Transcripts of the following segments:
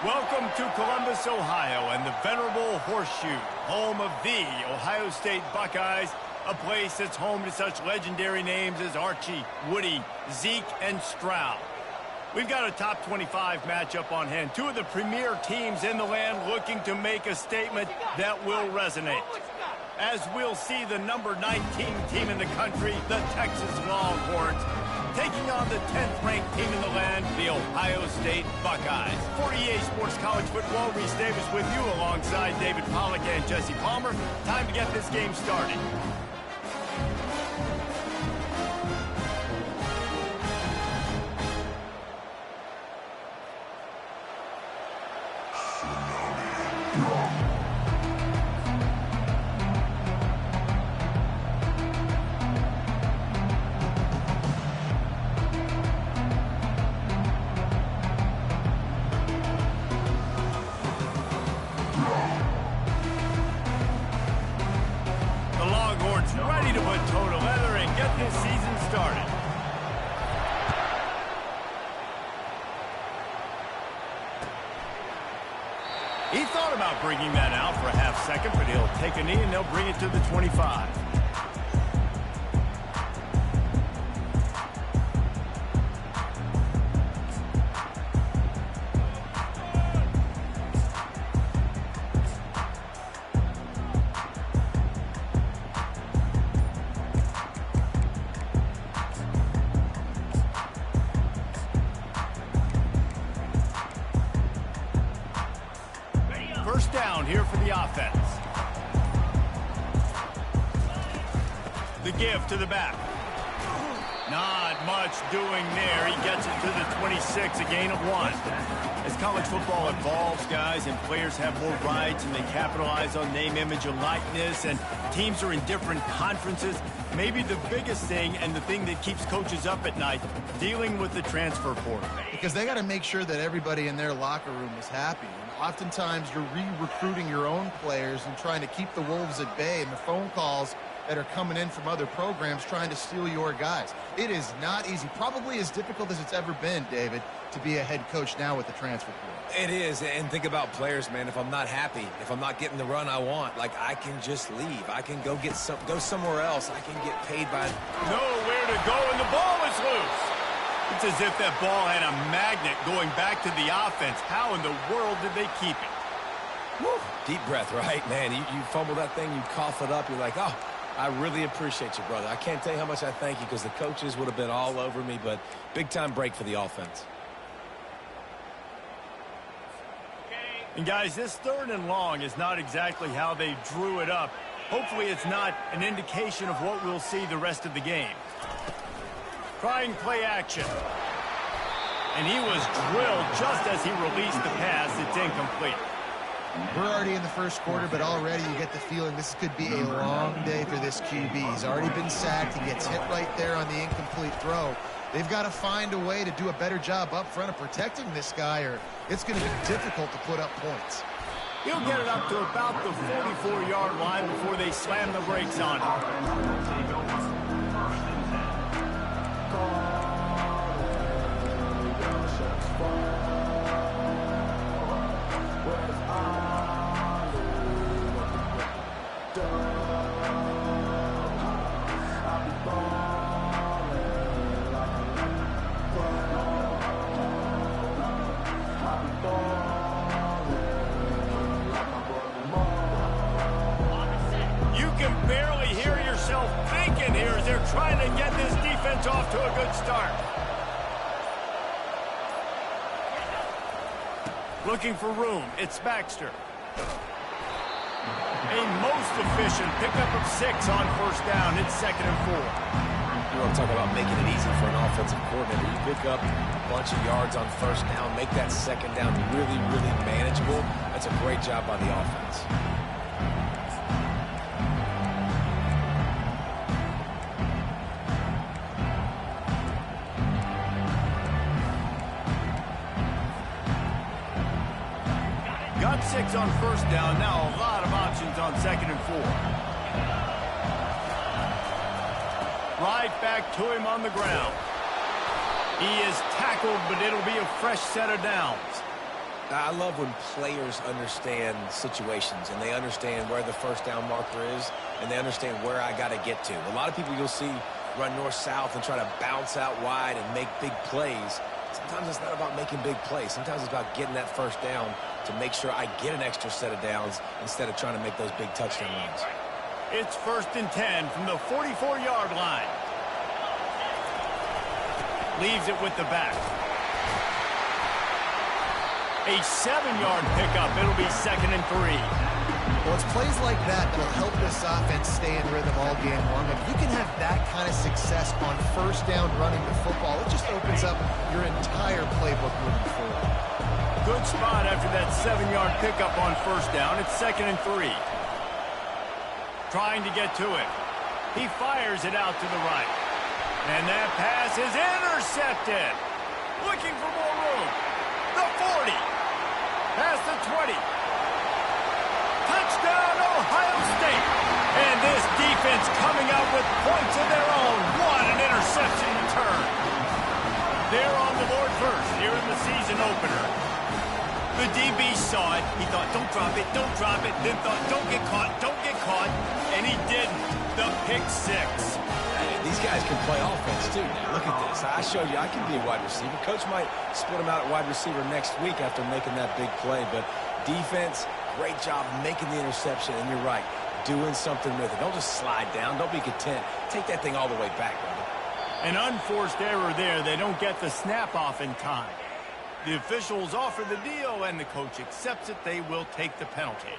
Welcome to Columbus, Ohio, and the venerable Horseshoe, home of the Ohio State Buckeyes, a place that's home to such legendary names as Archie, Woody, Zeke, and Stroud. We've got a top 25 matchup on hand. Two of the premier teams in the land looking to make a statement that will resonate. As we'll see the number 19 team in the country, the Texas Longhorns, taking on the 10th-ranked team in the land, the Ohio State Buckeyes. For EA Sports College Football, Reese Davis with you alongside David Pollack and Jesse Palmer. Time to get this game started. Ready to put toe to leather and get this season started. He thought about bringing that out for a half second, but he'll take a knee and they'll bring it to the 25. First down here for the offense. The give to the back. Not much doing there. He gets it to the 26, a gain of 1. As college football evolves, guys, and players have more rights and they capitalize on name, image, and likeness, and teams are in different conferences, maybe the biggest thing and the thing that keeps coaches up at night, dealing with the transfer portal. Because they got to make sure that everybody in their locker room is happy. And oftentimes you're re-recruiting your own players and trying to keep the wolves at bay, and the phone calls that are coming in from other programs trying to steal your guys. It is not easy. Probably as difficult as it's ever been, David, to be a head coach now with the transfer portal. It is, and think about players, man. If I'm not happy, if I'm not getting the run I want, like, I can just leave. I can go somewhere else. I can get paid by... Nowhere to go, and the ball is loose. It's as if that ball had a magnet going back to the offense. How in the world did they keep it? Woo. Deep breath, right, man? You fumble that thing, you cough it up, you're like, oh, I really appreciate you, brother. I can't tell you how much I thank you, because the coaches would have been all over me, but big-time break for the offense. And, guys, this 3rd and long is not exactly how they drew it up. Hopefully it's not an indication of what we'll see the rest of the game. Trying play action. And he was drilled just as he released the pass. It's incomplete. We're already in the first quarter, but already you get the feeling this could be a long day for this QB. He's already been sacked. He gets hit right there on the incomplete throw. They've got to find a way to do a better job up front of protecting this guy, or it's going to be difficult to put up points. He'll get it up to about the 44-yard line before they slam the brakes on him. Barely hear yourself thinking here as they're trying to get this defense off to a good start. Looking for room. It's Baxter. A most efficient pickup of 6 on first down. It's 2nd and 4. You want to talk about making it easy for an offensive coordinator. You pick up a bunch of yards on first down, make that 2nd down really, really manageable. That's a great job by the offense. Got 6 on first down. Now a lot of options on 2nd and 4. Right back to him on the ground. He is tackled, but it'll be a fresh set of downs. I love when players understand situations and they understand where the first down marker is and they understand where I got to get to. A lot of people you'll see run north-south and try to bounce out wide and make big plays. Sometimes it's not about making big plays. Sometimes it's about getting that first down to make sure I get an extra set of downs instead of trying to make those big touchdown runs. It's 1st and 10 from the 44-yard line. Leaves it with the back. A 7-yard pickup. It'll be 2nd and 3. Well, it's plays like that that'll help this offense stay in rhythm all game long. If you can have that kind of success on first down running the football, it just opens up your entire playbook moving forward. Good spot after that 7-yard pickup on first down. It's 2nd and 3. Trying to get to it. He fires it out to the right. And that pass is intercepted. Looking for more room. The 40. Past the 20. Touchdown, Ohio State. And this defense coming out with points of their own. What an interception return. They're on the board first here in the season opener. The DB saw it. He thought, don't drop it, don't drop it. Then thought, don't get caught, don't get caught. And he didn't. The pick 6. These guys can play offense, too. Now, look at this. I showed you I can be a wide receiver. Coach might split him out at wide receiver next week after making that big play. But defense, great job making the interception. And you're right, doing something with it. Don't just slide down. Don't be content. Take that thing all the way back, brother. An unforced error there. They don't get the snap off in time. The officials offer the deal, and the coach accepts it. They will take the penalty.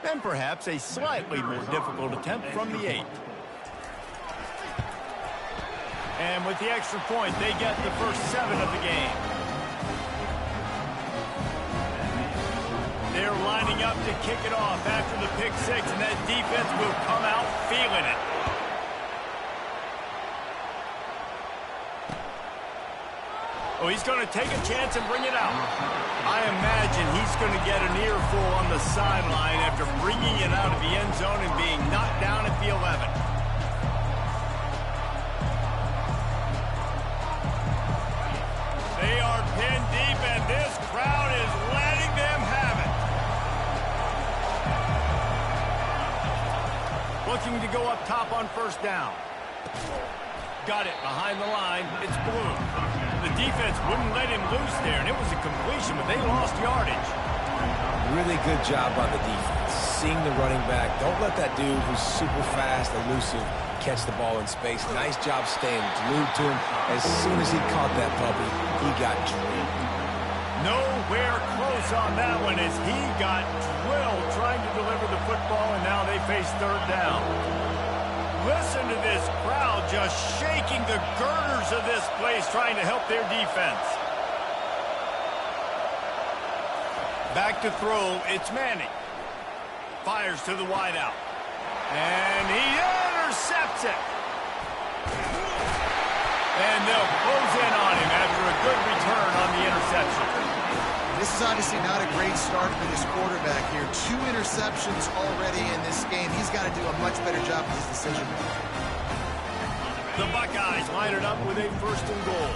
And perhaps a slightly more difficult attempt from the 8. And with the extra point, they get the first 7 of the game. They're lining up to kick it off after the pick 6, and that defense will come out feeling it. Oh, he's going to take a chance and bring it out. I imagine he's going to get an earful on the sideline after bringing it out of the end zone and being knocked down at the 11. They are pinned deep, and this crowd is letting them have it. Looking to go up top on first down. Got it behind the line. It's Blue. The defense wouldn't let him loose there, and it was a completion, but they lost yardage. Really good job by the defense. Seeing the running back. Don't let that dude who's super fast, elusive, catch the ball in space. Nice job staying glued to him. As soon as he caught that puppy, he got drilled. Nowhere close on that one as he got drilled trying to deliver the football, and now they face third down. Listen to this crowd just shaking the girders of this place trying to help their defense. Back to throw, it's Manning. Fires to the wideout. And he intercepts it. And they'll close in on him after a good return on the interception. This is obviously not a great start for this quarterback here. 2 interceptions already in this game. He's got to do a much better job with his decision making. The Buckeyes line it up with a 1st and goal.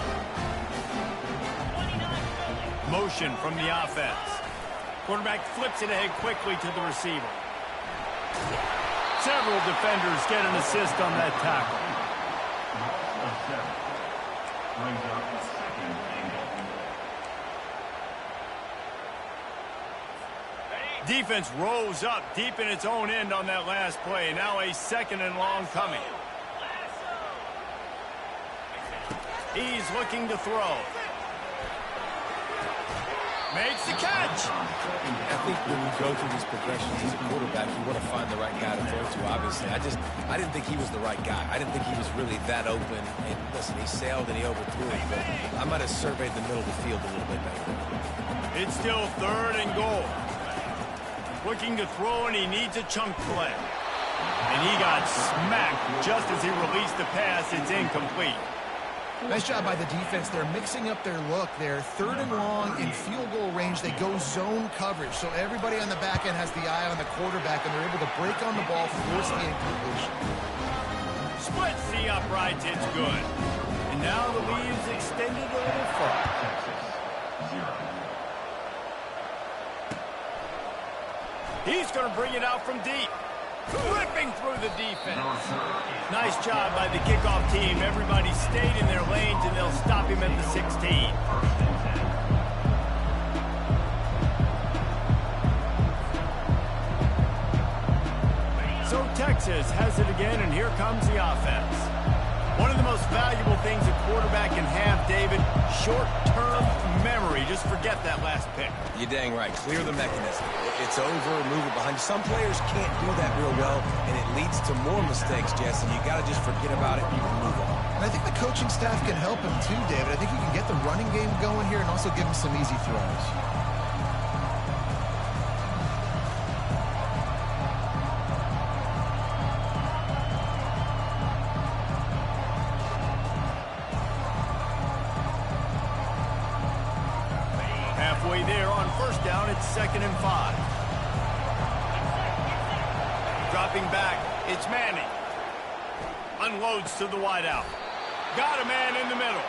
Motion from the offense. Quarterback flips it ahead quickly to the receiver. Several defenders get an assist on that tackle. Defense rose up deep in its own end on that last play. Now a 2nd and long coming. He's looking to throw. Makes the catch. I think when you go through these progressions as a quarterback, you want to find the right guy to throw to, obviously. I didn't think he was the right guy. I didn't think he was really that open. And listen, he sailed and he overthrew it, but I might have surveyed the middle of the field a little bit better. It's still 3rd and goal. Looking to throw, and he needs a chunk play. And he got smacked just as he released the pass. It's incomplete. Nice job by the defense. They're mixing up their look. They're 3rd and long in field goal range. They go zone coverage. So everybody on the back end has the eye on the quarterback, and they're able to break on the ball, force the incompletion. Splits the uprights, it's good. And now the lead is extended a little further. He's going to bring it out from deep. Ripping through the defense. Nice job by the kickoff team. Everybody stayed in their lanes, and they'll stop him at the 16. So Texas has it again, and here comes the offense. One of the most valuable things a quarterback can have, David, short-term memory. Just forget that last pick. You're dang right. Clear the mechanism. It's over, move it behind you. Some players can't do that real well, and it leads to more mistakes, Jesse. You got to just forget about it and you can move on. And I think the coaching staff can help him too, David. I think he can get the running game going here and also give him some easy throws. Halfway there on first down, it's 2nd and 5. Dropping back, it's Manning. Unloads to the wideout. Got a man in the middle.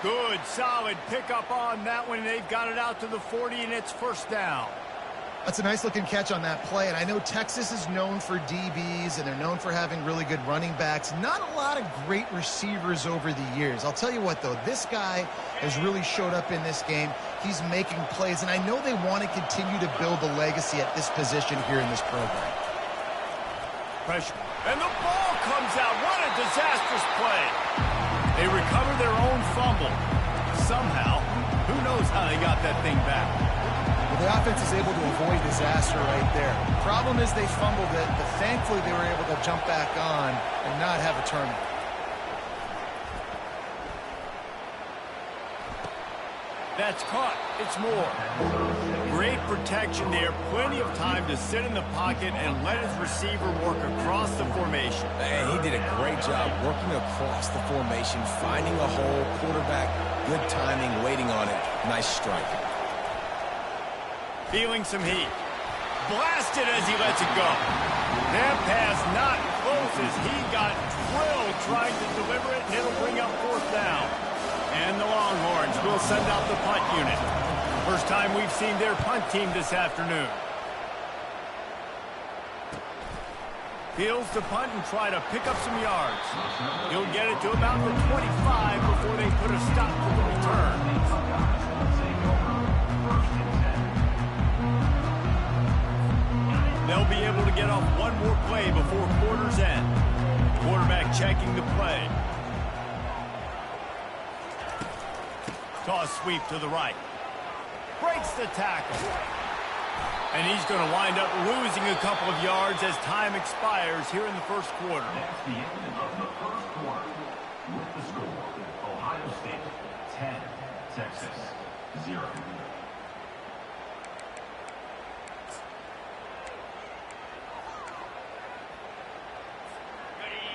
Good, solid pickup on that one. They've got it out to the 40, and it's first down. That's a nice-looking catch on that play, and I know Texas is known for DBs, and they're known for having really good running backs. Not a lot of great receivers over the years. I'll tell you what, though, this guy has really showed up in this game. He's making plays, and I know they want to continue to build a legacy at this position here in this program. Pressure. And the ball comes out. What a disastrous play. They recover their own fumble. Somehow, who knows how they got that thing back. Well, the offense is able to avoid disaster right there. Problem is they fumbled it, but thankfully they were able to jump back on and not have a turnover. That's caught. It's more. Great protection there. Plenty of time to sit in the pocket and let his receiver work across the formation. And he did a great job working across the formation, finding a hole, quarterback, good timing, waiting on it. Nice strike. Feeling some heat. Blasted as he lets it go. That pass not close as he got drilled trying to deliver it, and it'll bring up fourth down. And the Longhorns will send out the punt unit. First time we've seen their punt team this afternoon. Fields to punt and try to pick up some yards. He'll get it to about the 25 before they put a stop to the return. They'll be able to get off one more play before quarter's end. Quarterback checking the play. Toss sweep to the right. Breaks the tackle. And he's going to wind up losing a couple of yards as time expires here in the first quarter. That's the end of the first quarter. With the score, Ohio State 10, Texas 0.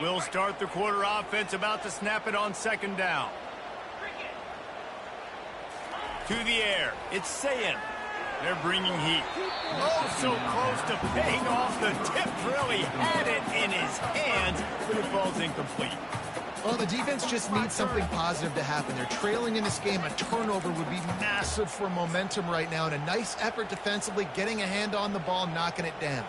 We'll start the quarter offense, about to snap it on 2nd down. To the air, it's Sayin. They're bringing heat. Oh, so close to paying off. The tip really had it in his hands, but it falls incomplete. Well, the defense just needs something positive to happen. They're trailing in this game. A turnover would be massive for momentum right now, and a nice effort defensively, getting a hand on the ball, knocking it down.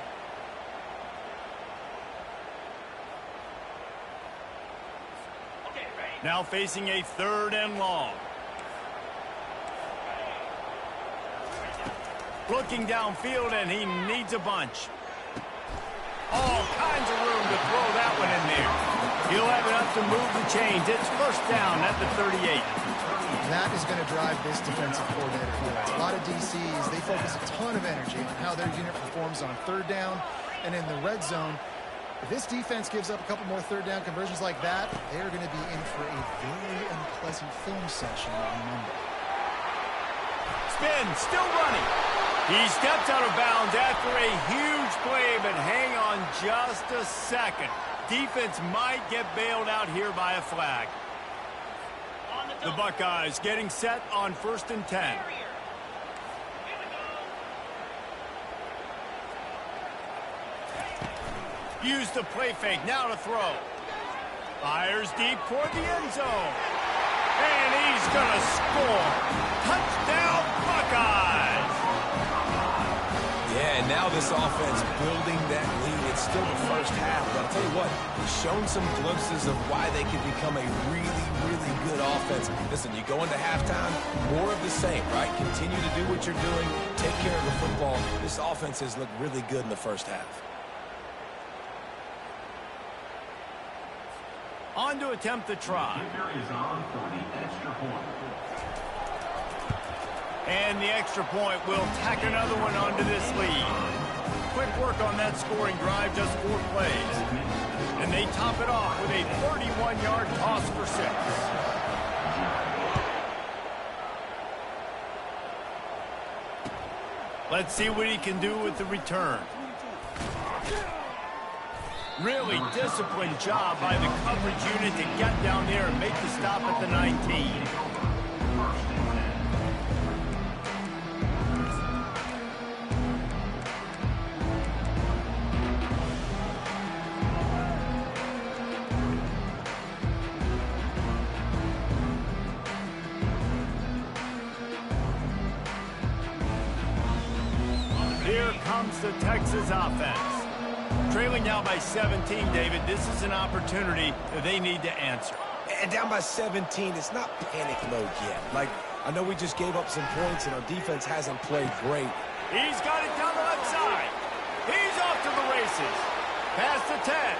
Now facing a 3rd and long. Looking downfield, and he needs a bunch. All kinds of room to throw that one in there. He'll have enough to move the chains. It's first down at the 38. That is going to drive this defensive coordinator here. A lot of DCs, they focus a ton of energy on how their unit performs on 3rd down and in the red zone. If this defense gives up a couple more 3rd down conversions like that, they are going to be in for a very unpleasant film session on Monday. Spin, still running. He steps out of bounds after a huge play, but hang on just a second. Defense might get bailed out here by a flag. The Buckeyes getting set on 1st and 10. Use the play fake, now to throw. Fires deep toward the end zone. And he's going to score. Touchdown, Buckeyes! Yeah, and now this offense building that lead. It's still the first half, but I'll tell you what, he's shown some glimpses of why they can become a really, really good offense. Listen, you go into halftime, more of the same, right? Continue to do what you're doing, take care of the football. This offense has looked really good in the first half. On to attempt the try. Kicker is on for the extra point. And the extra point will tack another one onto this lead. Quick work on that scoring drive, just 4 plays. And they top it off with a 31-yard toss for 6. Let's see what he can do with the return. Really disciplined job by the coverage unit to get down there and make the stop at the 19. Here comes the Texas offense. Trailing now by 17, David. This is an opportunity that they need to answer. And down by 17, it's not panic mode yet. Like, I know we just gave up some points and our defense hasn't played great. He's got it down the left side. He's off to the races. Past the 10.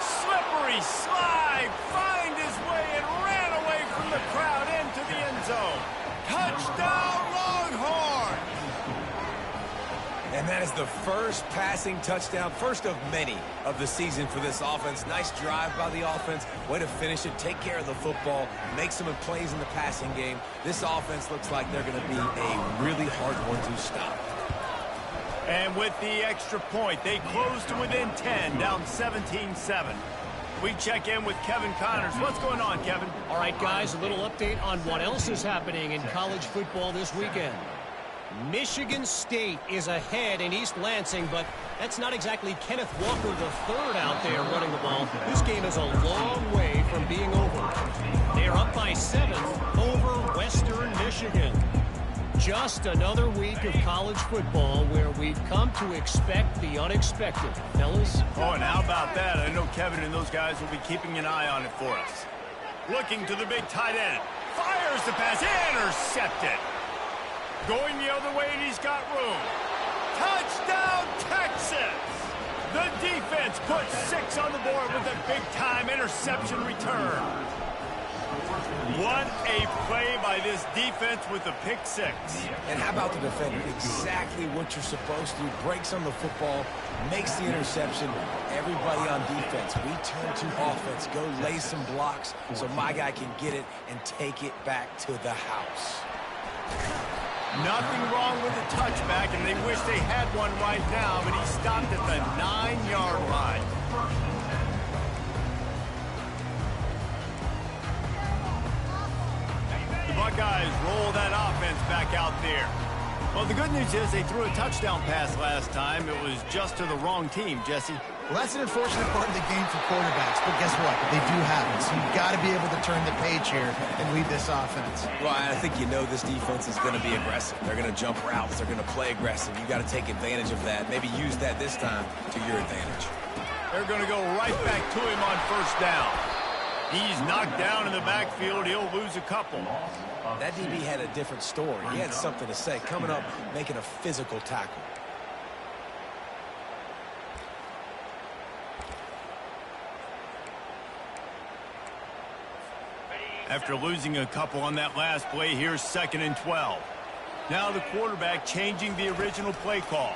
Slippery slide. Find his way and ran away from the crowd into the end zone. Touchdown, Longhorns! And that is the first passing touchdown, first of many of the season for this offense. Nice drive by the offense. Way to finish it, take care of the football, make some plays in the passing game. This offense looks like they're going to be a really hard one to stop. And with the extra point, they close to within 10, down 17-7. We check in with Kevin Connors. What's going on, Kevin? All right, guys, a little update on what else is happening in college football this weekend. Michigan State is ahead in East Lansing, but that's not exactly Kenneth Walker III out there running the ball. This game is a long way from being over. They're up by 7 over Western Michigan. Just another week of college football where we've come to expect the unexpected. Fellas? Oh, and how about that? I know Kevin and those guys will be keeping an eye on it for us. Looking to the big tight end. Fires the pass. Intercepted. Going the other way, and he's got room. Touchdown, Texas! The defense puts 6 on the board with a big-time interception return. What a play by this defense with the pick 6. And how about the defender? Exactly what you're supposed to do. Breaks on the football, makes the interception. Everybody on defense, we turn to offense. Go lay some blocks so my guy can get it and take it back to the house. Nothing wrong with the touchback, and they wish they had one right now, but he stopped at the 9-yard line. The Buckeyes roll that offense back out there. Well, the good news is they threw a touchdown pass last time. It was just to the wrong team, Jesse. Well, that's an unfortunate part of the game for quarterbacks, but guess what? They do have it, so you've got to be able to turn the page here and lead this offense. Well, I think you know this defense is going to be aggressive. They're going to jump routes. They're going to play aggressive. You got to take advantage of that. Maybe use that this time to your advantage. They're going to go right back to him on first down. He's knocked down in the backfield. He'll lose a couple. That DB had a different story. He had something to say. Coming up, making a physical tackle. After losing a couple on that last play, here's 2nd and 12. Now the quarterback changing the original play call.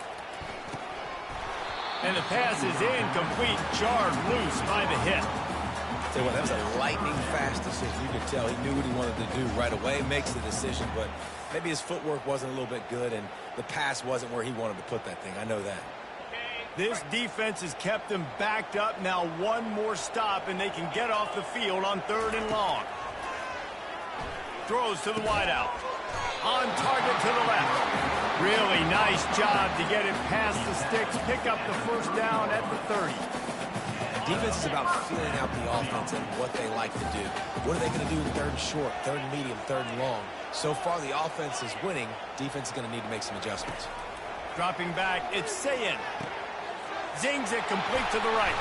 And the pass is incomplete, jarred loose by the hit. Tell you what, that was a lightning-fast decision. You could tell he knew what he wanted to do right away. Makes the decision, but maybe his footwork wasn't a little bit good, and the pass wasn't where he wanted to put that thing. I know that. This defense has kept them backed up. Now one more stop, and they can get off the field on 3rd and long. Throws to the wideout. On target to the left. Really nice job to get it past the sticks. Pick up the first down at the 30. Defense is about feeling out the offense and what they like to do. What are they going to do in third and short, third and medium, third and long? So far, the offense is winning. Defense is going to need to make some adjustments. Dropping back, it's Sayin. Zings it complete to the right.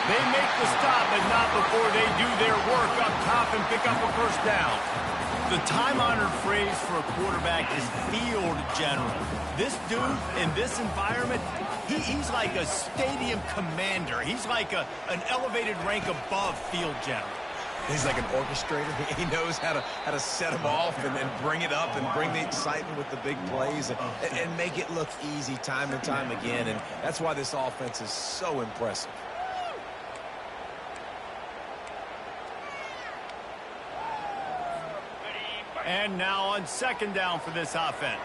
They make the stop, but not before they do their work up top and pick up a first down. The time-honored phrase for a quarterback is field general. This dude, in this environment, he's like a stadium commander. He's like an elevated rank above field general. He's like an orchestrator. He knows how to set them off and bring it up and bring the excitement with the big plays and make it look easy time and time again. And that's why this offense is so impressive. And now on second down for this offense.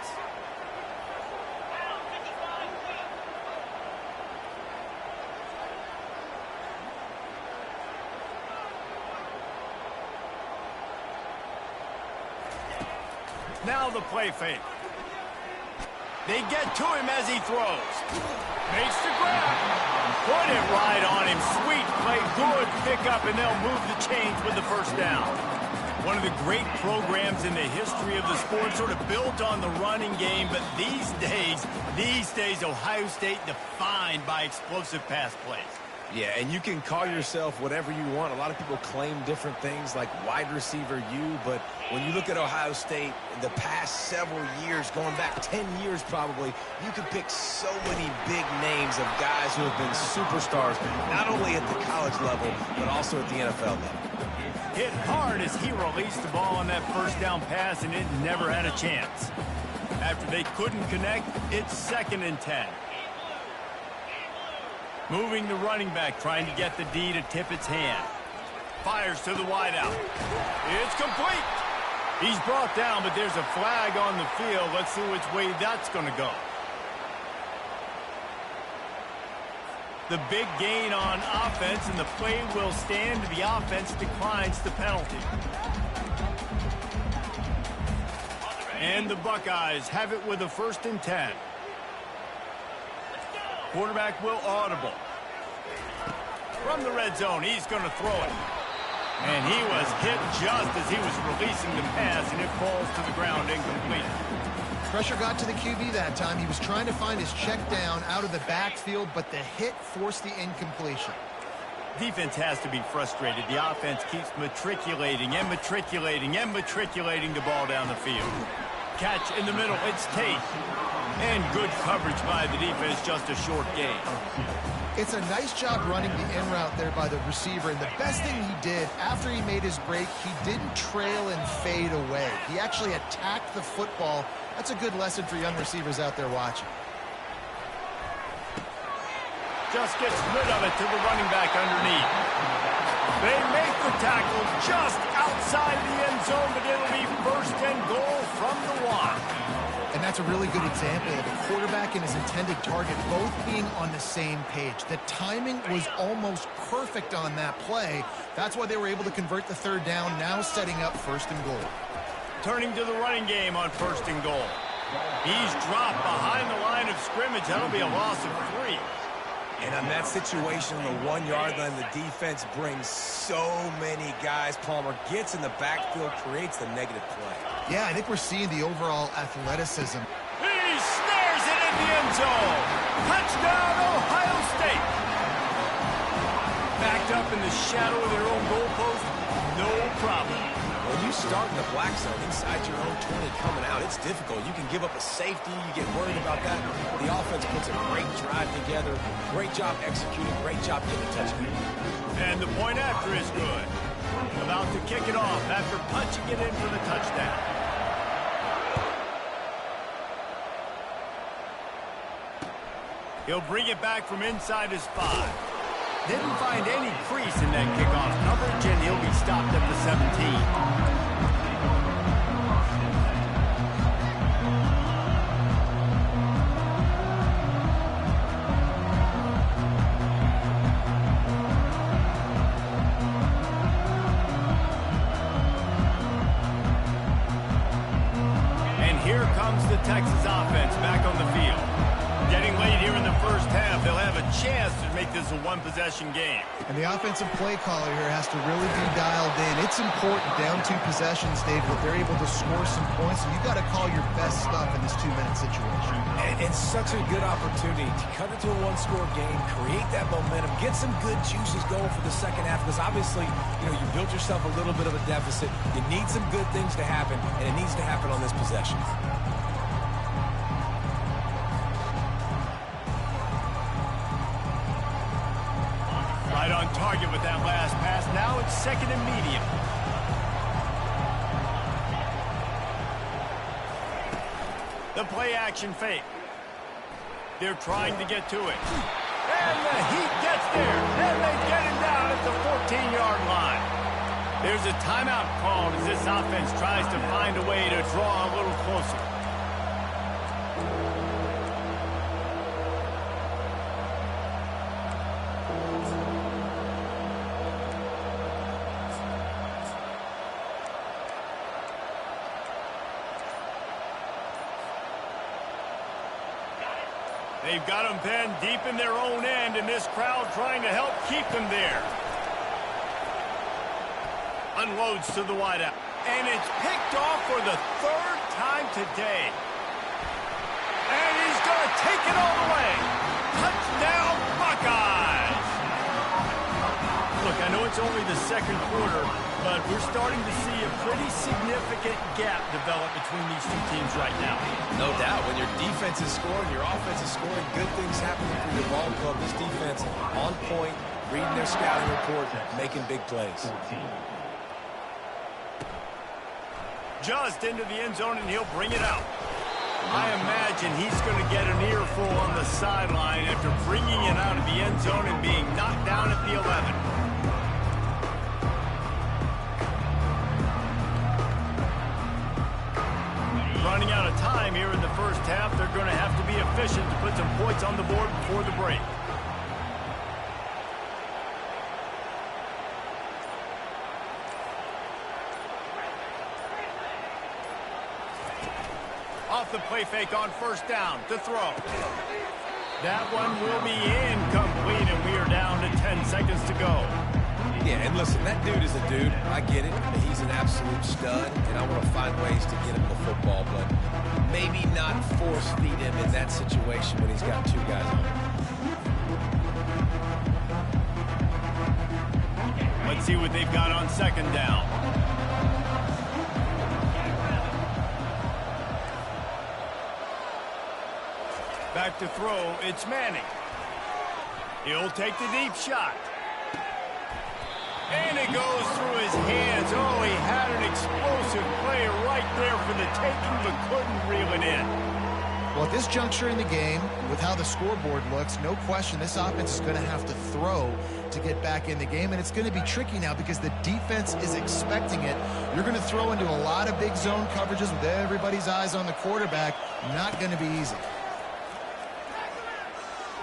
Now the play fake. They get to him as he throws. Makes the grab. Put it right on him. Sweet play. Good pickup, and they'll move the chains with the first down. One of the great programs in the history of the sport, sort of built on the running game, but these days, Ohio State defined by explosive pass plays. Yeah, and you can call yourself whatever you want. A lot of people claim different things like wide receiver U, but when you look at Ohio State, the past several years, going back 10 years probably, you can pick so many big names of guys who have been superstars, not only at the college level, but also at the NFL level. Hit hard as he released the ball on that first down pass, and it never had a chance. After they couldn't connect, it's 2nd and 10. Moving the running back, trying to get the D to tip its hand. Fires to the wideout. It's complete. He's brought down, but there's a flag on the field. Let's see which way that's going to go. The big gain on offense, and the play will stand. The offense declines the penalty. And the Buckeyes have it with a 1st and 10. Quarterback will audible. From the red zone, he's going to throw it. And he was hit just as he was releasing the pass, and it falls to the ground incomplete. Pressure got to the QB that time. He was trying to find his check down out of the backfield, but the hit forced the incompletion. Defense has to be frustrated. The offense keeps matriculating and matriculating and matriculating the ball down the field. Catch in the middle. It's Tate. And good coverage by the defense, just a short gain. It's a nice job running the in route there by the receiver, and the best thing he did after he made his break, he didn't trail and fade away. He actually attacked the football. That's a good lesson for young receivers out there watching. Just gets rid of it to the running back underneath. They make the tackle just outside the end zone, but it'll be 1st and goal from the 1. And that's a really good example of a quarterback and his intended target both being on the same page. The timing was almost perfect on that play. That's why they were able to convert the 3rd down, now setting up 1st and goal. Turning to the running game on 1st and goal. He's dropped behind the line of scrimmage. That'll be a loss of 3. And on that situation, on the 1-yard line, the defense brings so many guys. Palmer gets in the backfield, creates the negative play. Yeah, I think we're seeing the overall athleticism. He snares it in the end zone. Touchdown, Ohio State. Backed up in the shadow of their own goalpost, no problem. When you start in the black zone inside your own 20 coming out, it's difficult. You can give up a safety. You get worried about that. The offense puts a great drive together. Great job executing. Great job getting a touchdown. And the point after is good. About to kick it off after punching it in for the touchdown. He'll bring it back from inside his 5. Didn't find any crease in that kickoff coverage, and he'll be stopped at the 17. And here comes the Texas offense back on the field. Getting late here in the first half, they'll have a chance to make this a one-possession game. And the offensive play caller here has to really be dialed in. It's important down 2 possessions, Dave, that they're able to score some points. And you got to call your best stuff in this 2-minute situation. And it's such a good opportunity to cut into a one-score game, create that momentum, get some good juices going for the second half. Because obviously, you built yourself a little bit of a deficit. You need some good things to happen, and it needs to happen on this possession. Right on target with that last pass. Now it's second and medium. The play action fake. They're trying to get to it. And the Heat gets there. And they get him down at the 14-yard line. There's a timeout called as this offense tries to find a way to draw a little closer. They've got them pinned deep in their own end, and this crowd trying to help keep them there. Unloads to the wideout. And it's picked off for the 3rd time today. And he's going to take it all the way. Touchdown, Buckeyes! Look, I know it's only the second quarter, but we're starting to see a pretty significant gap develop between these two teams right now. No doubt. When your defense is scoring, your offense is scoring, good things happening for your ball club. This defense on point, reading their scouting report, making big plays. Just into the end zone, and he'll bring it out. I imagine he's going to get an earful on the sideline after bringing it out of the end zone and being knocked down at the 11. Running out of time here in the first half. They're going to have to be efficient to put some points on the board before the break. Off the play fake on first down to throw. That one will be incomplete, and we are down to 10 seconds to go. Yeah, and listen, that dude is a dude. I get it. He's an absolute stud, and I want to find ways to get him the football, but maybe not force feed him in that situation when he's got 2 guys on him. Let's see what they've got on second down. Back to throw, it's Manning. He'll take the deep shot. And it goes through his hands. Oh, he had an explosive play right there for the taking, but couldn't reel it in. Well, at this juncture in the game, with how the scoreboard looks, no question this offense is going to have to throw to get back in the game, and it's going to be tricky now because the defense is expecting it. You're going to throw into a lot of big zone coverages with everybody's eyes on the quarterback. Not going to be easy.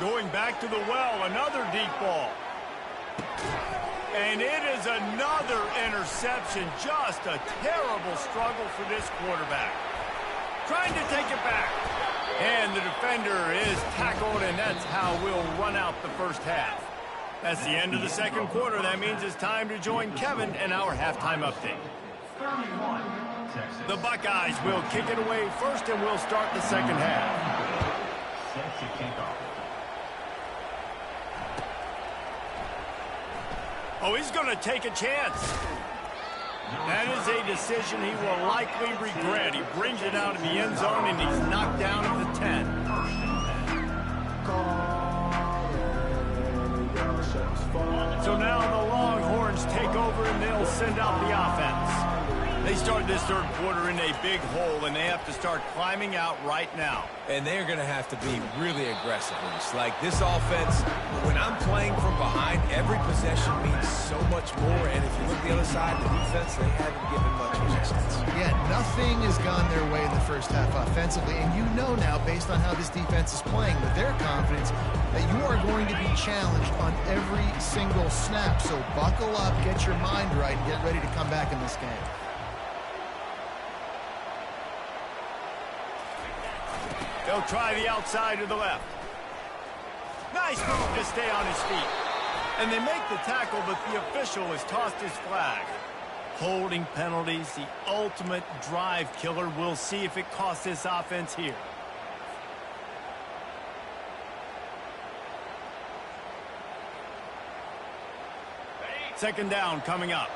Going back to the well, another deep ball. And it is another interception. Just a terrible struggle for this quarterback. Trying to take it back. And the defender is tackled, and that's how we'll run out the first half. That's the end of the second quarter. That means it's time to join Kevin and our halftime update. The Buckeyes will kick it away first, and we'll start the second half. Set to kick off. Oh, he's going to take a chance. That is a decision he will likely regret. He brings it out of the end zone, and he's knocked down at the 10. So now the Longhorns take over, and they'll send out the offense. They start this third quarter in a big hole, and they have to start climbing out right now. And they're going to have to be really aggressive. It's like this offense, when I'm playing from behind, every possession means so much more. And if you look the other side, the defense, they haven't given much resistance. Yeah, nothing has gone their way in the first half offensively. And you know now, based on how this defense is playing with their confidence, that you are going to be challenged on every single snap. So buckle up, get your mind right, and get ready to come back in this game. They'll try the outside to the left. Nice move to stay on his feet. And they make the tackle, but the official has tossed his flag. Holding penalties, the ultimate drive killer. We'll see if it costs this offense here. Second down coming up.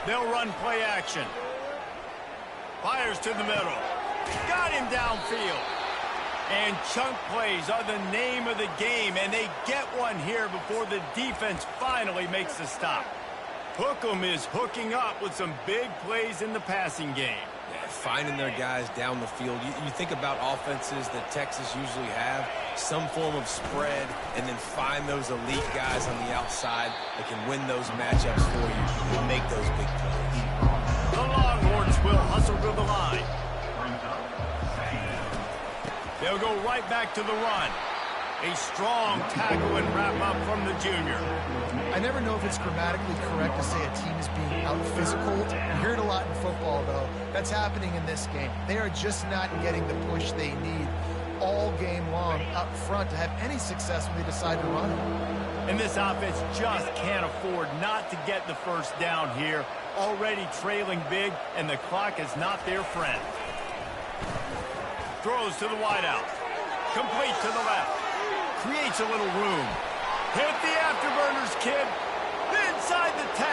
They'll run play action. Fires to the middle. Got him downfield. And chunk plays are the name of the game, and they get one here before the defense finally makes the stop. Hookem is hooking up with some big plays in the passing game. Yeah, finding their guys down the field. You think about offenses that Texas usually have, some form of spread, and then find those elite guys on the outside that can win those matchups for you and make those big plays. The Longhorns will hustle to the line. They'll go right back to the run. A strong tackle and wrap up from the junior. I never know if it's grammatically correct to say a team is being out-physical. You hear it a lot in football, though. That's happening in this game. They are just not getting the push they need all game long up front to have any success when they decide to run. And this offense just can't afford not to get the first down here. Already trailing big, and the clock is not their friend. Throws to the wideout. Complete to the left. Creates a little room. Hit the afterburners, kid. Inside the 10.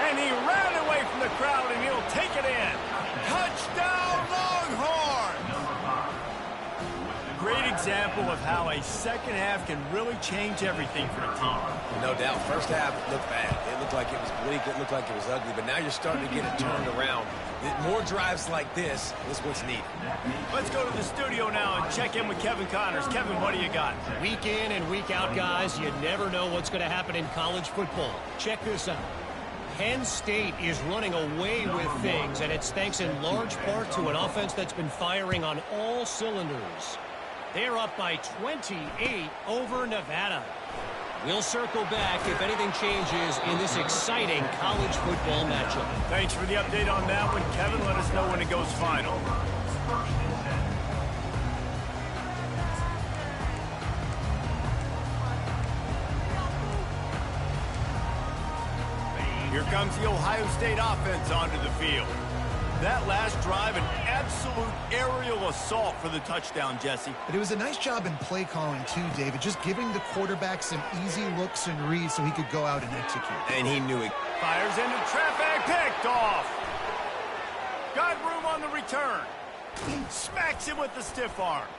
And he ran away from the crowd, and he'll take it in. Touchdown, Longhorns! Great example of how a second half can really change everything for a team. No doubt. First half looked bad. It looked like it was bleak. It looked like it was ugly. But now you're starting to get it turned around. More drives like this is what's needed. Let's go to the studio now and check in with Kevin Connors. Kevin, what do you got? Week in and week out, guys, you never know what's going to happen in college football. Check this out. Penn State is running away with things, and it's thanks in large part to an offense that's been firing on all cylinders. They're up by 28 over Nevada. We'll circle back if anything changes in this exciting college football matchup. Thanks for the update on that one, Kevin. Let us know when it goes final. Here comes the Ohio State offense onto the field. That last drive, an absolute aerial assault for the touchdown, Jesse. But it was a nice job in play calling, too, David, just giving the quarterback some easy looks and reads so he could go out and execute. And he knew it. Fires into traffic, picked off. Got room on the return. Smacks him with the stiff arm.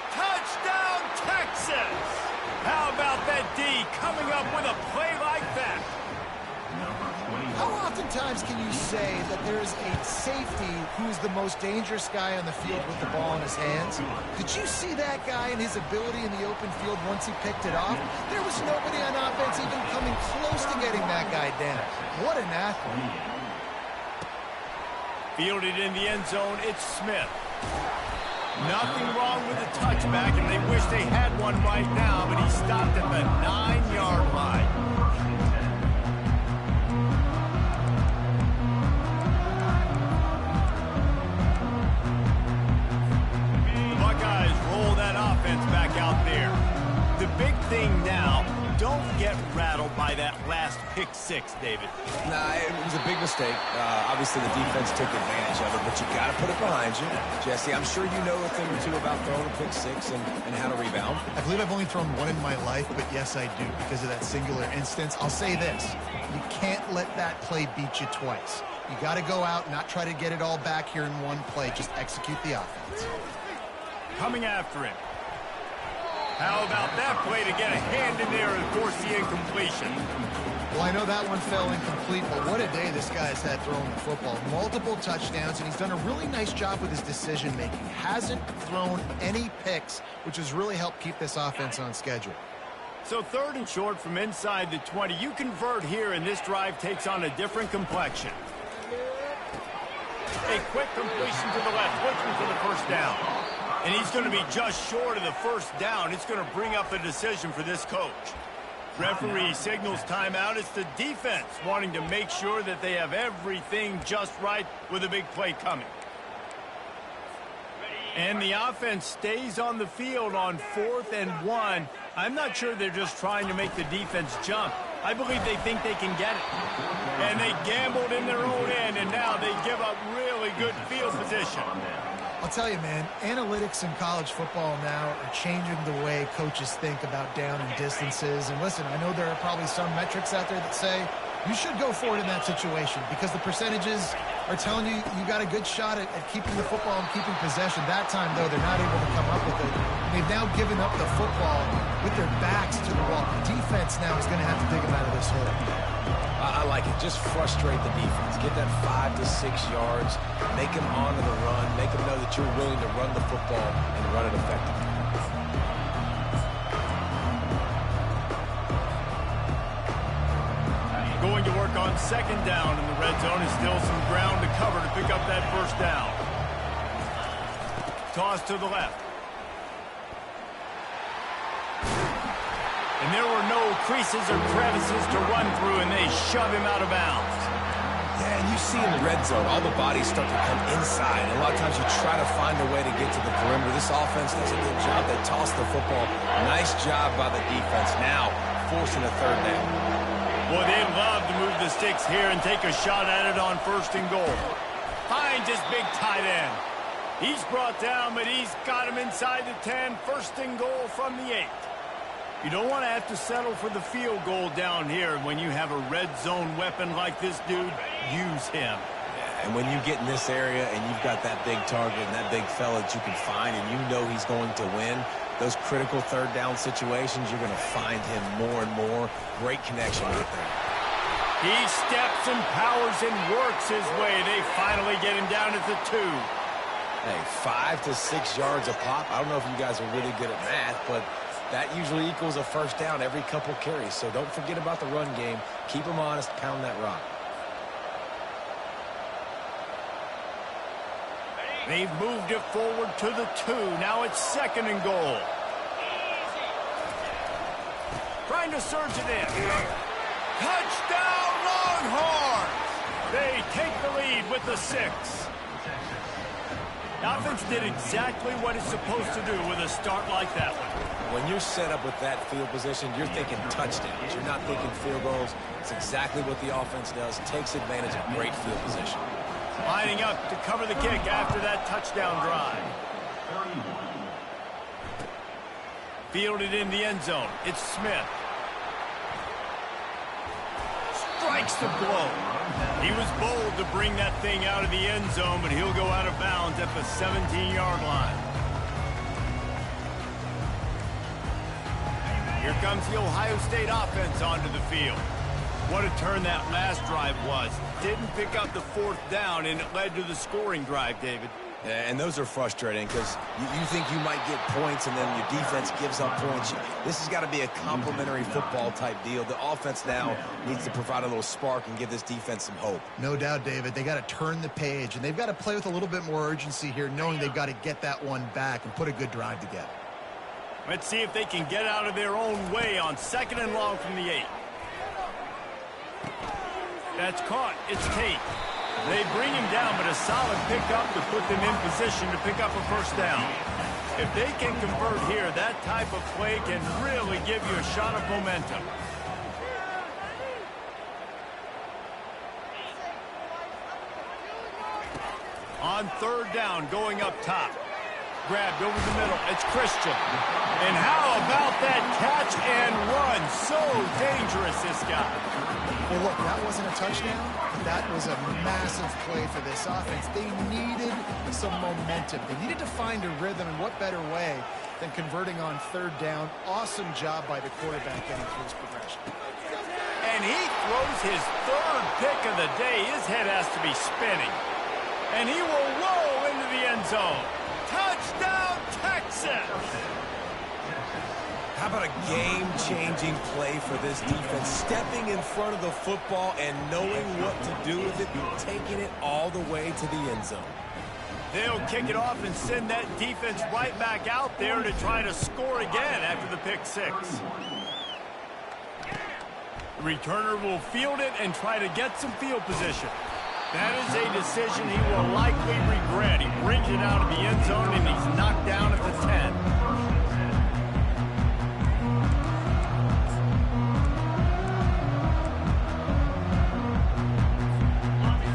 Touchdown, Texas! How about that D coming up with a play like that? How oftentimes can you say that there is a safety who's the most dangerous guy on the field with the ball in his hands? Did you see that guy and his ability in the open field once he picked it off? There was nobody on offense even coming close to getting that guy down. What an athlete. Fielded in the end zone, it's Smith. Nothing wrong with the touchback, and they wish they had one right now, but he stopped at the 9-yard line. Back out there. The big thing now, don't get rattled by that last pick six, David. Nah, it was a big mistake. Obviously, the defense took advantage of it, but you got to put it behind you. Jesse, I'm sure you know a thing or two about throwing a pick six and how to rebound. I believe I've only thrown one in my life, but yes, I do because of that singular instance. I'll say this. You can't let that play beat you twice. You got to go out and not try to get it all back here in one play. Just execute the offense. Coming after him. How about that play to get a hand in there and force the incompletion? Well, I know that one fell incomplete, but what a day this guy's had throwing the football. Multiple touchdowns, and he's done a really nice job with his decision-making. Hasn't thrown any picks, which has really helped keep this offense on schedule. So third and short from inside the 20. You convert here, and this drive takes on a different complexion. A quick completion to the left, looking for the first down. And he's going to be just short of the first down. It's going to bring up a decision for this coach. Referee signals timeout. It's the defense wanting to make sure that they have everything just right with a big play coming. And the offense stays on the field on 4th and 1. I'm not sure they're just trying to make the defense jump. I believe they think they can get it. And they gambled in their own end, and now they give up really good field position. I'll tell you, man, analytics in college football now are changing the way coaches think about down and distances. And listen, I know there are probably some metrics out there that say you should go for it in that situation because the percentages are telling you you got a good shot at keeping the football and keeping possession. That time, though, they're not able to come up with it. And they've now given up the football with their backs to the wall. The defense now is going to have to dig them out of this hole. I like it. Just frustrate the defense. Get that 5 to 6 yards. Make them honor the run. Make them know that you're willing to run the football and run it effectively. Going to work on 2nd down in the red zone. Is still some ground to cover to pick up that 1st down. Toss to the left. And there were no creases or crevices to run through, and they shove him out of bounds. Yeah, and you see in the red zone, all the bodies start to come inside. And a lot of times you try to find a way to get to the perimeter. This offense does a good job. They toss the football. Nice job by the defense. Now forcing a 3rd down. Boy, they'd love to move the sticks here and take a shot at it on 1st and goal. Finds his big tight end. He's brought down, but he's got him inside the 10. 1st and goal from the 8. You don't want to have to settle for the field goal down here. When you have a red zone weapon like this dude, use him. And when you get in this area and you've got that big target and that big fella that you can find and you know he's going to win, those critical 3rd down situations, you're going to find him more and more. Great connection right there. He steps and powers and works his way. They finally get him down at the 2. Hey, 5 to 6 yards a pop. I don't know if you guys are really good at math, but that usually equals a 1st down every couple carries. So don't forget about the run game. Keep them honest. Pound that rock. They've moved it forward to the 2. Now it's 2nd and goal. Trying to surge it in. Touchdown, Longhorns! They take the lead with the 6. The offense did exactly what it's supposed to do with a start like that one. When you're set up with that field position, you're thinking touchdowns. You're not thinking field goals. It's exactly what the offense does. Takes advantage of great field position. Lining up to cover the kick after that touchdown drive. Fielded in the end zone. It's Smith. Strikes the blow. He was bold to bring that thing out of the end zone, but he'll go out of bounds at the 17-yard line. Here comes the Ohio State offense onto the field. What a turn that last drive was. Didn't pick up the 4th down, and it led to the scoring drive, David. Yeah, and those are frustrating because you think you might get points and then your defense gives up points. This has got to be a complimentary football type deal. The offense now needs to provide a little spark and give this defense some hope. No doubt, David. They got to turn the page, and they've got to play with a little bit more urgency here, knowing they've got to get that one back and put a good drive together. Let's see if they can get out of their own way on 2nd and long from the 8. That's caught. It's Tate. They bring him down, but a solid pickup to put them in position to pick up a 1st down. If they can convert here, that type of play can really give you a shot of momentum. On 3rd down, going up top. Grabbed over the middle. It's Christian. And how about that catch and run? So dangerous, this guy. Well, look, that wasn't a touchdown. That was a massive play for this offense. They needed some momentum. They needed to find a rhythm, and what better way than converting on 3rd down. Awesome job by the quarterback getting through his progression. And he throws his 3rd pick of the day. His head has to be spinning. And he will roll into the end zone. Touchdown, Texas! How about a game-changing play for this defense? Stepping in front of the football and knowing what to do with it, taking it all the way to the end zone. They'll kick it off and send that defense right back out there to try to score again after the pick 6. The returner will field it and try to get some field position. That is a decision he will likely regret. He brings it out of the end zone, and he's knocked down at the 10.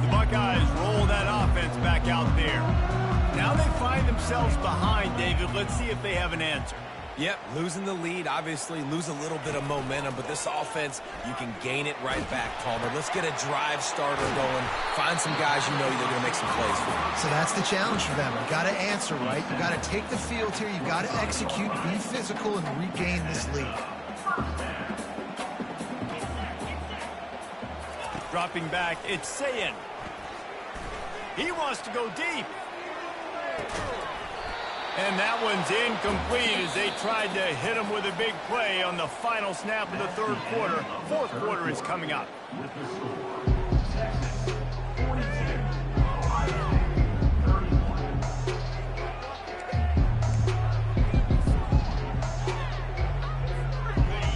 The Buckeyes roll that offense back out there. Now they find themselves behind, David. Let's see if they have an answer. Yep, losing the lead, obviously lose a little bit of momentum, but this offense, you can gain it right back, Palmer. Let's get a drive starter going. Find some guys you know they're going to make some plays for. So that's the challenge for them. You got to answer right. You got to take the field here. You got to execute, be physical, and regain this lead. Dropping back, it's Sayin. He wants to go deep. And that one's incomplete as they tried to hit him with a big play on the final snap of the third quarter. Fourth quarter is coming up.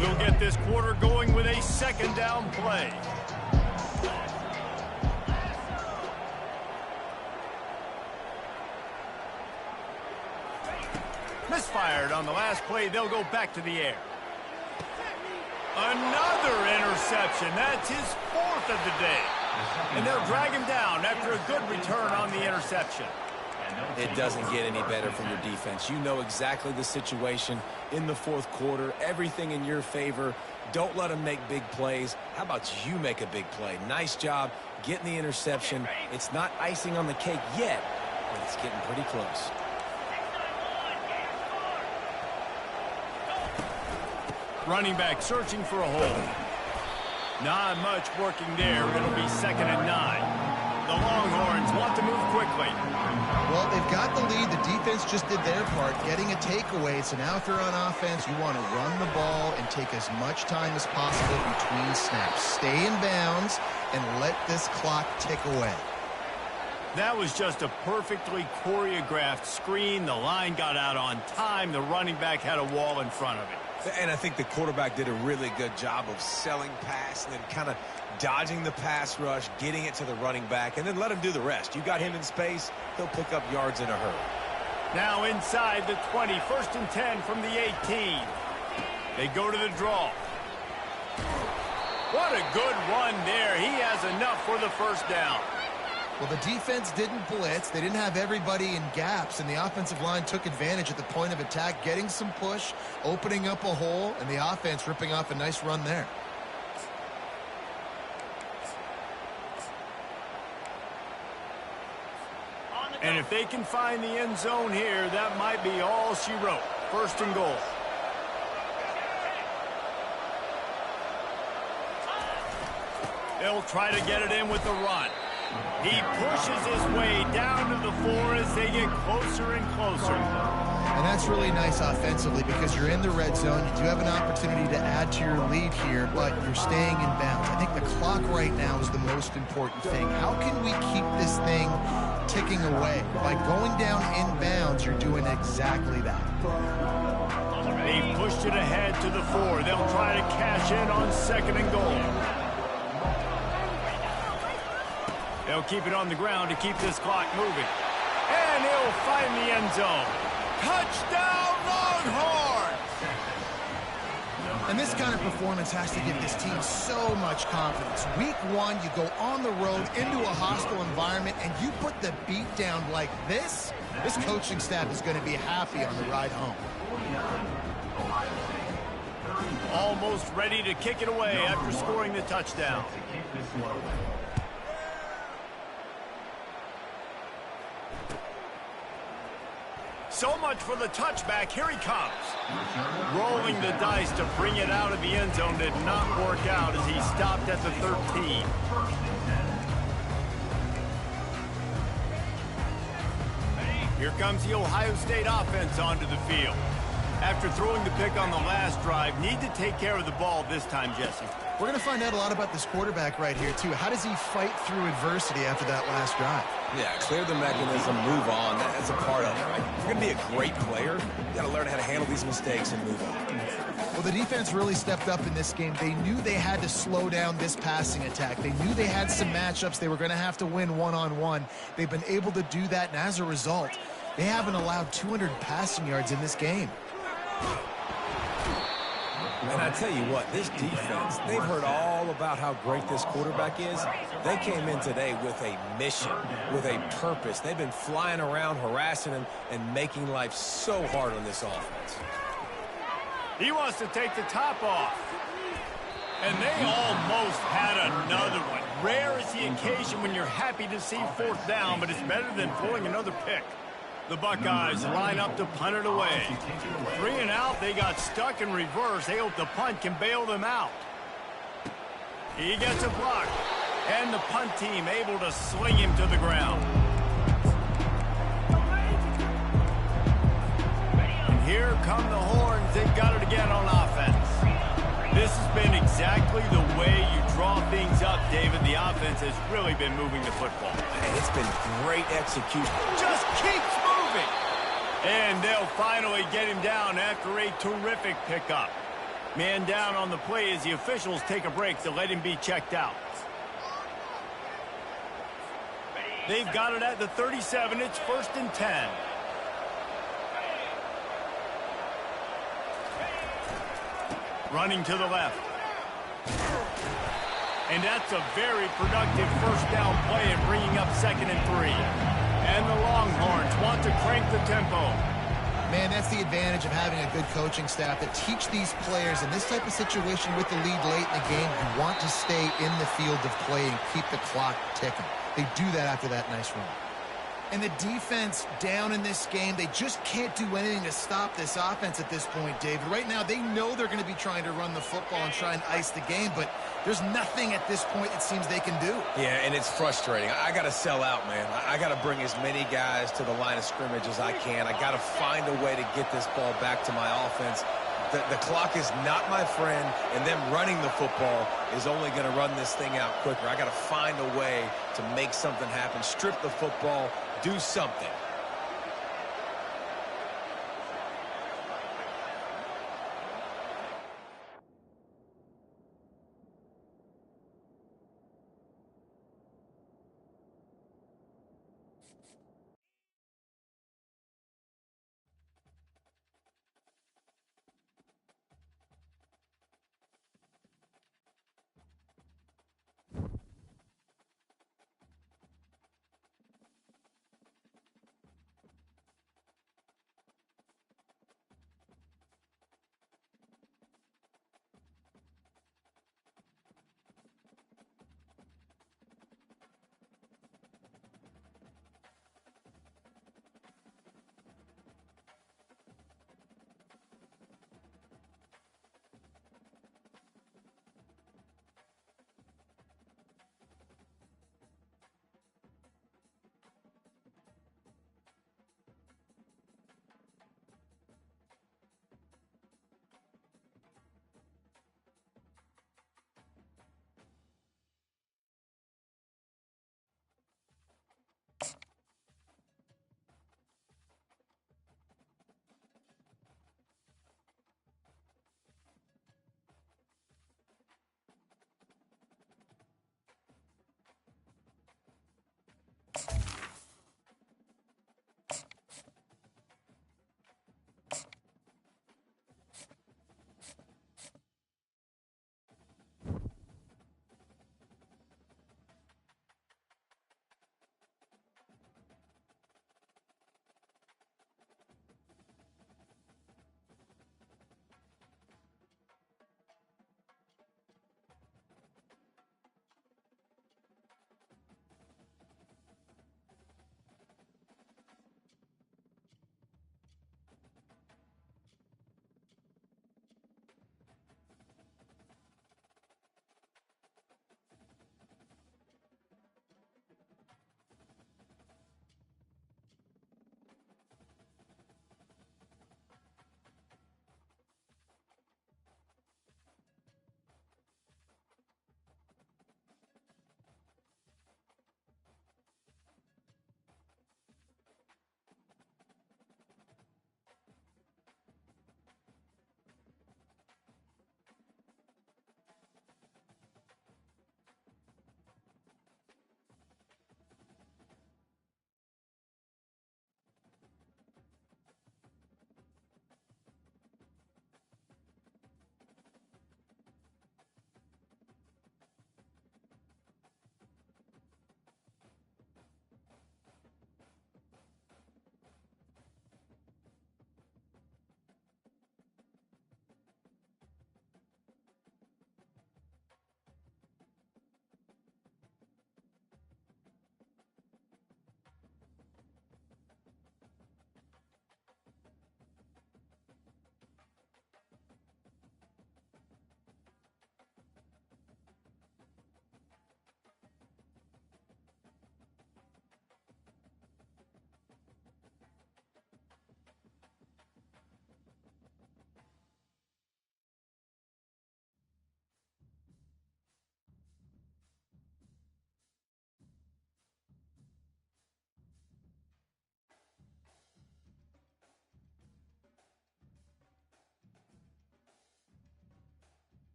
We'll get this quarter going with a second down play. Misfired on the last play. They'll go back to the air. Another interception. That's his fourth of the day. And they'll drag him down after a good return on the interception. It doesn't get any better from your defense. You know exactly the situation in the fourth quarter. Everything in your favor. Don't let them make big plays. How about you make a big play? Nice job getting the interception. It's not icing on the cake yet, but it's getting pretty close. Running back searching for a hole. Not much working there. It'll be 2nd and 9. The Longhorns want to move quickly. Well, they've got the lead. The defense just did their part, getting a takeaway. So now if they're on offense, you want to run the ball and take as much time as possible between snaps. Stay in bounds and let this clock tick away. That was just a perfectly choreographed screen. The line got out on time. The running back had a wall in front of it. And I think the quarterback did a really good job of selling pass and then kind of dodging the pass rush, getting it to the running back, and then let him do the rest. You got him in space, he'll pick up yards in a hurry. Now inside the 20, 1st and 10 from the 18. They go to the draw. What a good run there. He has enough for the first down. Well, the defense didn't blitz. They didn't have everybody in gaps, and the offensive line took advantage at the point of attack, getting some push, opening up a hole, and the offense ripping off a nice run there. And if they can find the end zone here, that might be all she wrote. 1st and goal. They'll try to get it in with the run. He pushes his way down to the 4 as they get closer and closer. And that's really nice offensively because you're in the red zone. You do have an opportunity to add to your lead here, but you're staying in bounds. I think the clock right now is the most important thing. How can we keep this thing ticking away? By going down in bounds, you're doing exactly that. They pushed it ahead to the 4. They'll try to cash in on 2nd and goal. They'll keep it on the ground to keep this clock moving. And he'll find the end zone. Touchdown, Longhorns! And this kind of performance has to give this team so much confidence. Week 1, you go on the road into a hostile environment, and you put the beat down like this. This coaching staff is going to be happy on the ride home. Almost ready to kick it away after scoring the touchdown. So much for the touchback. Here he comes. Rolling the dice to bring it out of the end zone did not work out as he stopped at the 13. Here comes the Ohio State offense onto the field. After throwing the pick on the last drive, need to take care of the ball this time, Jesse. We're going to find out a lot about this quarterback right here, too. How does he fight through adversity after that last drive? Yeah, clear the mechanism, move on. That's a part of it, right? If you're going to be a great player, you got to learn how to handle these mistakes and move on. Well, the defense really stepped up in this game. They knew they had to slow down this passing attack. They knew they had some matchups they were going to have to win one-on-one. They've been able to do that, and as a result, they haven't allowed 200 passing yards in this game. And I tell you what, this defense, they've heard all about how great this quarterback is. They came in today with a mission, with a purpose. They've been flying around, harassing him, and making life so hard on this offense. He wants to take the top off. And they almost had another one. Rare is the occasion when you're happy to see fourth down, but it's better than throwing another pick. The Buckeyes line up to punt it away. 3 and out, they got stuck in reverse. They hope the punt can bail them out. He gets a block, and the punt team able to sling him to the ground. And here come the Horns. They've got it again on offense. This has been exactly the way you draw things up, David. The offense has really been moving the football. And it's been great execution. Just keeps moving. And they'll finally get him down after a terrific pickup. Man down on the play as the officials take a break to let him be checked out. They've got it at the 37. It's 1st and 10. Running to the left. And that's a very productive first down play and bringing up 2nd and 3. And the Longhorns want to crank the tempo. Man, that's the advantage of having a good coaching staff that teach these players in this type of situation with the lead late in the game. You want to stay in the field of play and keep the clock ticking. They do that after that nice run. And the defense down in this game, they just can't do anything to stop this offense at this point, David. Right now, they know they're going to be trying to run the football and try and ice the game, but there's nothing at this point it seems they can do. Yeah, and it's frustrating. I got to sell out, man. I got to bring as many guys to the line of scrimmage as I can. I got to find a way to get this ball back to my offense. The clock is not my friend, and them running the football is only going to run this thing out quicker. I got to find a way to make something happen, strip the football, do something.